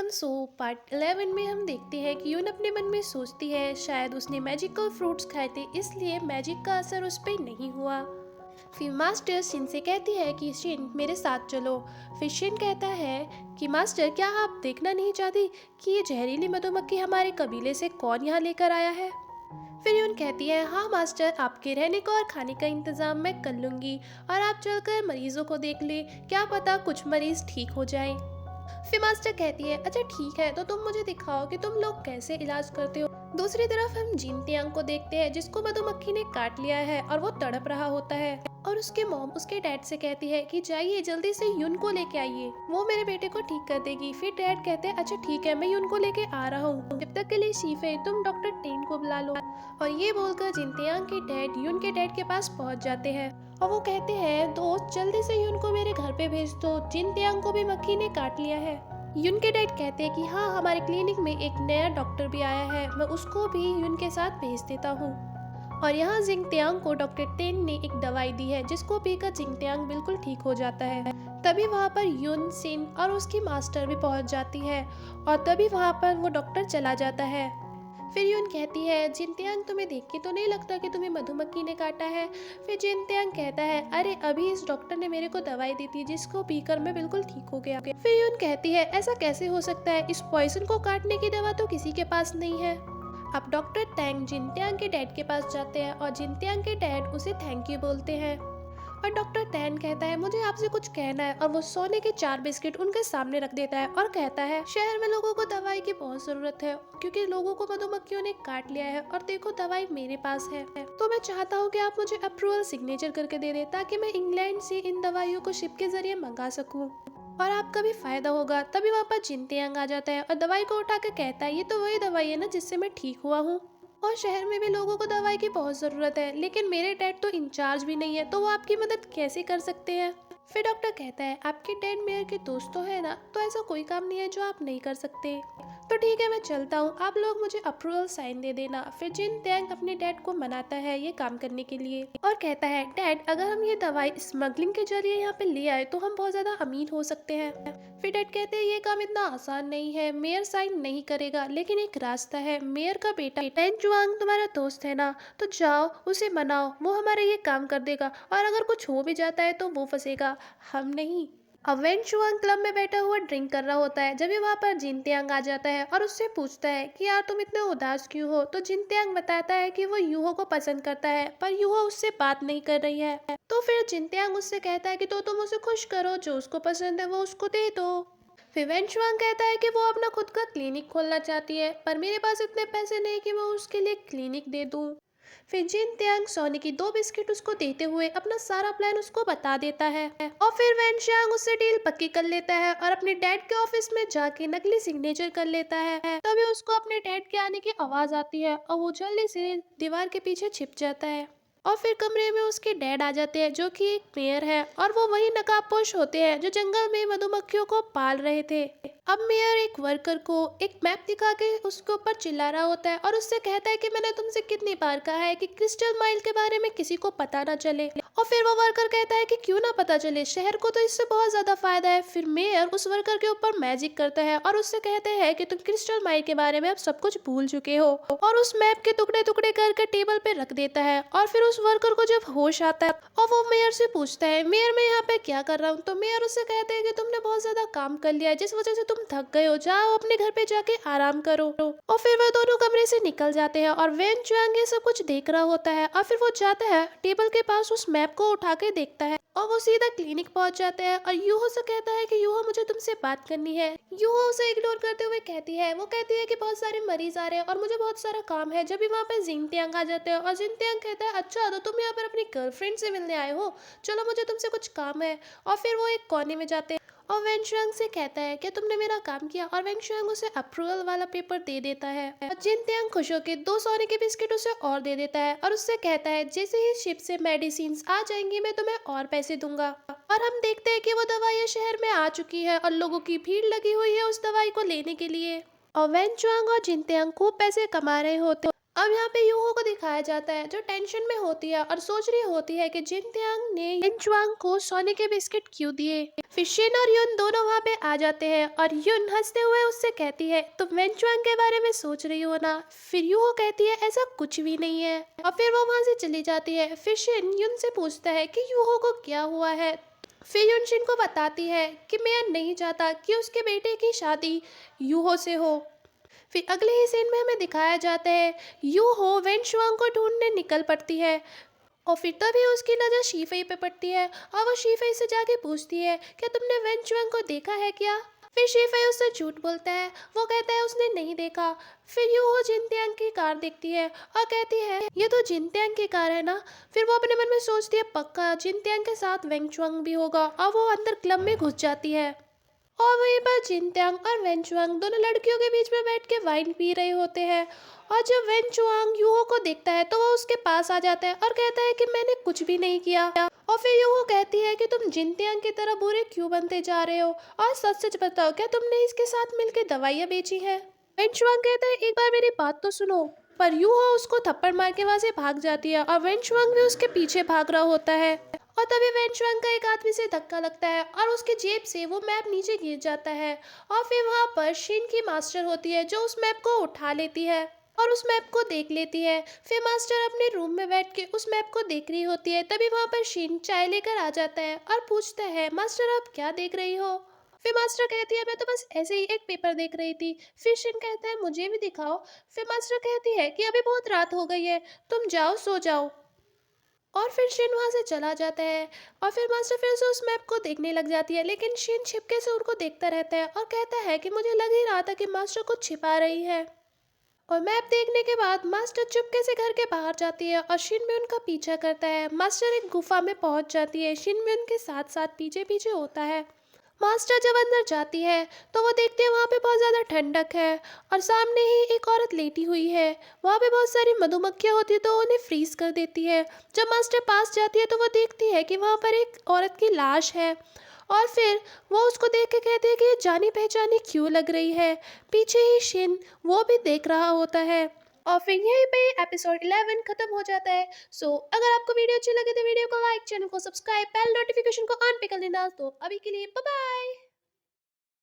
Korean so part 11 में हम देखते हैं कि यून अपने मन में सोचती है शायद उसने मैजिकल फ्रूट्स खाए थे इसलिए मैजिक का असर उस पर नहीं हुआ। फिर मास्टर शिन से कहती है कि शिन मेरे साथ चलो। फिर शिन कहता है कि मास्टर क्या आप देखना नहीं चाहती कि ये जहरीली मधुमक्खी हमारे कबीले से कौन यहाँ लेकर आया है। फिर यून कहती है हाँ मास्टर, आपके रहने का और खाने का इंतजाम मैं कर लूंगी और आप चलकर मरीजों को देख ले, क्या पता कुछ मरीज ठीक हो जाएं। फिर मास्टर कहती है अच्छा ठीक है, तो तुम मुझे दिखाओ कि तुम लोग कैसे इलाज करते हो। दूसरी तरफ हम जिन तियांग को देखते हैं जिसको मधुमक्खी ने काट लिया है और वो तड़प रहा होता है और उसके मॉम उसके डैड से कहती है कि जाइए जल्दी से यून को लेके आइए, वो मेरे बेटे को ठीक कर देगी। फिर डैड कहते हैं अच्छा ठीक है, मैं यून को लेके आ रहा हूँ, जब तक के लिए शीफे तुम डॉक्टर टेन को बुला लो। और ये बोलकर जिन तियांग के डैड यून के डैड के पास पहुँच जाते हैं और वो कहते हैं दोस्त जल्दी से यून को मेरे घर पे भेज दो, जिन तियांग को भी मक्खी ने काट लिया है। यून के डैड कहते हैं कि हाँ हमारे क्लिनिक में एक नया डॉक्टर भी आया है, मैं उसको भी यून के साथ भेज देता हूँ। और यहाँ जिंग तियांग को डॉक्टर टेन ने एक दवाई दी है जिसको पीकर जिंग तियांग बिल्कुल ठीक हो जाता है। तभी वहाँ पर यून सिन और उसकी मास्टर भी पहुँच जाती है और तभी वहाँ पर वो डॉक्टर चला जाता है। फिर यून कहती है जिन तियांग तुम्हें देख के तो नहीं लगता कि तुम्हें मधुमक्खी ने काटा है। फिर जिन तियांग कहता है अरे अभी इस डॉक्टर ने मेरे को दवाई दी थी जिसको पीकर मैं बिल्कुल ठीक हो गया। फिर यून कहती है ऐसा कैसे हो सकता है, इस पॉइजन को काटने की दवा तो किसी के पास नहीं है। अब डॉक्टर टैंग जिन तियांग के डैड के पास जाते हैं और जिन तियांग के डैड उसे थैंक यू बोलते हैं और डॉक्टर टैन कहता है मुझे आपसे कुछ कहना है और वो सोने के 4 बिस्किट उनके सामने रख देता है और कहता है शहर में लोगों को दवाई की बहुत जरूरत है क्योंकि लोगों को मधुमक्खियों ने काट लिया है और देखो दवाई मेरे पास है, तो मैं चाहता हूँ कि आप मुझे अप्रूवल सिग्नेचर करके दे दे ताकि मैं इंग्लैंड से इन दवाइयों को शिप के जरिए मंगा सकूँ और आपका भी फायदा होगा। तभी वहाँ पर जिन तियांग आ जाता है और दवाई को उठा कर कहता है ये तो वही दवाई है ना जिससे मैं ठीक हुआ हूँ और शहर में भी लोगों को दवाई की बहुत ज़रूरत है, लेकिन मेरे डैड तो इंचार्ज भी नहीं है तो वो आपकी मदद कैसे कर सकते हैं। फिर डॉक्टर कहता है आपके डैड मेयर के दोस्त तो है ना, तो ऐसा कोई काम नहीं है जो आप नहीं कर सकते, तो ठीक है मैं चलता हूँ, आप लोग मुझे अप्रूवल साइन दे देना। फिर जिन टैंग अपने डैड को मनाता है ये काम करने के लिए और कहता है डैड अगर हम ये दवाई स्मगलिंग के जरिए यहाँ पे ले आए तो हम बहुत ज्यादा अमीर हो सकते हैं। फिर डैड कहते हैं ये काम इतना आसान नहीं है, मेयर साइन नहीं करेगा, लेकिन एक रास्ता है, मेयर का बेटा टैन जुआंग तुम्हारा दोस्त है ना, तो जाओ उसे मनाओ, वो हमारा ये काम कर देगा और अगर कुछ हो भी जाता है तो वो फंसेगा, हम नहीं। अब वेन शुआंग क्लब में बैठा हुआ ड्रिंक कर रहा होता है, जब वहाँ पर जिन तियांग आ जाता है और उससे पूछता है कि यार तुम इतने उदास क्यों हो, तो जिन तियांग बताता है कि वो यूहो को पसंद करता है पर यूहो उससे बात नहीं कर रही है। तो फिर जिन तियांग उससे कहता है कि तो तुम उसे खुश करो, जो उसको पसंद है वो उसको दे दो। फिर वेन शुआंग कहता है कि वो अपना खुद का क्लिनिक खोलना चाहती है पर मेरे पास इतने पैसे नहीं कि मैं उसके लिए क्लिनिक दे दूँ। फिर जिन तियांग सोने की 2 बिस्किट उसको देते हुए अपना सारा प्लान उसको बता देता है और फिर वैन शियांग उससे डील पक्की कर लेता है और अपने डैड के ऑफिस में जाके नकली सिग्नेचर कर लेता है। तभी उसको अपने डैड के आने की आवाज आती है और वो जल्दी से दीवार के पीछे छिप जाता है और फिर कमरे में उसके डैड आ जाते हैं जो कि एक मेयर है और वो वही नकाबपोश होते हैं जो जंगल में मधुमक्खियों को पाल रहे थे। अब मेयर एक वर्कर को एक मैप दिखा के उसके ऊपर चिल्ला रहा होता है और उससे कहता है कि मैंने तुमसे कितनी बार कहा है कि क्रिस्टल माइल के बारे में किसी को पता ना चले, और फिर वो वर्कर कहता है कि क्यों ना पता चले, शहर को तो इससे बहुत ज्यादा फायदा है। फिर मेयर उस वर्कर के ऊपर मैजिक करता है और उससे कहते हैं कि तुम क्रिस्टल माइल के बारे में अब सब कुछ भूल चुके हो और उस मैप के टुकड़े टुकड़े करके टेबल पे रख देता है। और फिर उस वर्कर को जब होश आता है और वो मेयर से पूछता है मेयर मैं यहाँ पे क्या कर रहा हूँ, तो मेयर उससे कहते हैं कि तुमने बहुत ज्यादा काम कर लिया है जिस वजह से तुम थक गए हो, जाओ अपने घर पे जाके आराम करो। और फिर वह दोनों कमरे से निकल जाते हैं और वेन चुआंग ये सब कुछ देख रहा होता है और फिर वो जाता है टेबल के पास उस मैप को उठा के देखता है और वो सीधा क्लिनिक पहुंच जाते हैं और यूहो से कहता है कि यूहो मुझे तुमसे बात करनी है। यूहो उसे इग्नोर करते हुए कहती है, वो कहती है कि बहुत सारे मरीज आ रहे हैं और मुझे बहुत सारा काम है। जब भी वहाँ पे जिन तियांग आ जाते हैं और जिन तियांग कहता है अच्छा तो तुम यहाँ पर अपनी गर्लफ्रेंड से मिलने आए हो, चलो मुझे तुमसे कुछ काम है। और फिर वो एक कोने में जाते हैं और वेन शुआंग से कहता है कि तुमने मेरा काम किया और वेन शुआंग उसे अप्रूवल वाला पेपर दे देता है और जिन तियांग खुश होकर 2 सोने के बिस्किट उसे और दे देता है और उससे कहता है जैसे ही शिप से मेडिसिन आ जाएंगी मैं तुम्हें और पैसे दूंगा। और हम देखते हैं कि वो दवाइयाँ शहर में आ चुकी है और लोगों की भीड़ लगी हुई है उस दवाई को लेने के लिए और वेन शुआंग और जिन तियांग खूब पैसे कमा रहे होते। अब यहाँ पे यूहो को दिखाया जाता है जो टेंशन में होती है और सोच रही होती है कि जिन त्यांग ने यिन चुआंग को सोने के बिस्किट क्यों दिए। फिर शिन और युन दोनों वहाँ पे आ जाते हैं और युन हंसते हुए उससे कहती है तुम वेन चुआंग के बारे में सोच रही हो ना। फिर यूहो कहती है ऐसा कुछ भी नहीं है और फिर वो वहाँ से चली जाती है। फिर शिन युन से पूछता है कि यूहो को क्या हुआ है। फिर युन शिन को बताती है कि मैं नहीं चाहता कि उसके बेटे की शादी यूहो से हो। फिर अगले ही सीन में हमें दिखाया जाता है यूहो वेन शुआंग को ढूंढने निकल पड़ती है और फिर तभी उसकी नज़र शीफई पे पड़ती है और वो शीफई से जाके पूछती है क्या तुमने वेन शुआंग को देखा है क्या। फिर शीफई उससे झूठ बोलता है, वो कहता है उसने नहीं देखा। फिर यूहो जिनत्यांग की कार देखती है और कहती है ये तो जिनत्यांग की कार है ना। फिर वो अपने मन में सोचती है पक्का जिनत्यांग के साथ वेंग चुआंग भी होगा और वो अंदर क्लब में घुस जाती है और वहीं पर जिनत्यांग और वेनचुआंग दोनों लड़कियों के बीच में बैठ के वाइन पी रहे होते हैं। और जब वेनचुआंग यूहो को देखता है तो वो उसके पास आ जाता है और कहता है कि मैंने कुछ भी नहीं किया। और फिर यूहो कहती है कि तुम जिनत्यांग की तरह बुरे क्यों बनते जा रहे हो और सच सच बताओ क्या तुमने इसके साथ मिलकर दवाइयाँ बेची है। वेनचुआंग कहता है एक बार मेरी बात तो सुनो। पर यूहो उसको थप्पड़ मार के वहां से भाग जाती है और वेनचुआंग भी उसके पीछे भाग रहा होता है। और तभी वेनचुआंग का एक आदमी से धक्का लगता है और उसके जेब से वो मैप नीचे गिर जाता है। और फिर वहाँ पर शिन की मास्टर होती है जो उस मैप को उठा लेती है और उस मैप को देख लेती है। फिर मास्टर अपने रूम में बैठ के उस मैप को देख रही होती है। तभी वहाँ पर शिन चाय लेकर आ जाता है और पूछता है मास्टर आप क्या देख रही हो। फिर मास्टर कहती है मैं तो बस ऐसे ही एक पेपर देख रही थी। फिर शिन कहता है मुझे भी दिखाओ। फिर मास्टर कहती है कि अभी बहुत रात हो गई है, तुम जाओ सो जाओ। और फिर शिन वहाँ से चला जाता है और फिर मास्टर फिर से उस मैप को देखने लग जाती है, लेकिन शिन छिपके से उनको देखता रहता है और कहता है कि मुझे लग ही रहा था कि मास्टर कुछ छिपा रही है। और मैप देखने के बाद मास्टर चुपके से घर के बाहर जाती है और शिन भी उनका पीछा करता है। मास्टर एक गुफा में पहुंच जाती है, शिन भी उनके साथ साथ पीछे पीछे होता है। मास्टर जब अंदर जाती है तो वो देखती है वहाँ पे बहुत ज़्यादा ठंडक है और सामने ही एक औरत लेटी हुई है। वहाँ पे बहुत सारी मधुमक्खियाँ होती है तो उन्हें फ्रीज कर देती है। जब मास्टर पास जाती है तो वो देखती है कि वहाँ पर एक औरत की लाश है और फिर वो उसको देख के कहती है कि ये जानी पहचानी क्यों लग रही है। पीछे ही शिन वो भी देख रहा होता है और फिर यहीं पे एपिसोड 11 खत्म हो जाता है। सो अगर आपको वीडियो अच्छी लगे तो वीडियो को लाइक, चैनल को सब्सक्राइब, बेल नोटिफिकेशन को ऑन पे कर देना। तो अभी के लिए बाय बाय।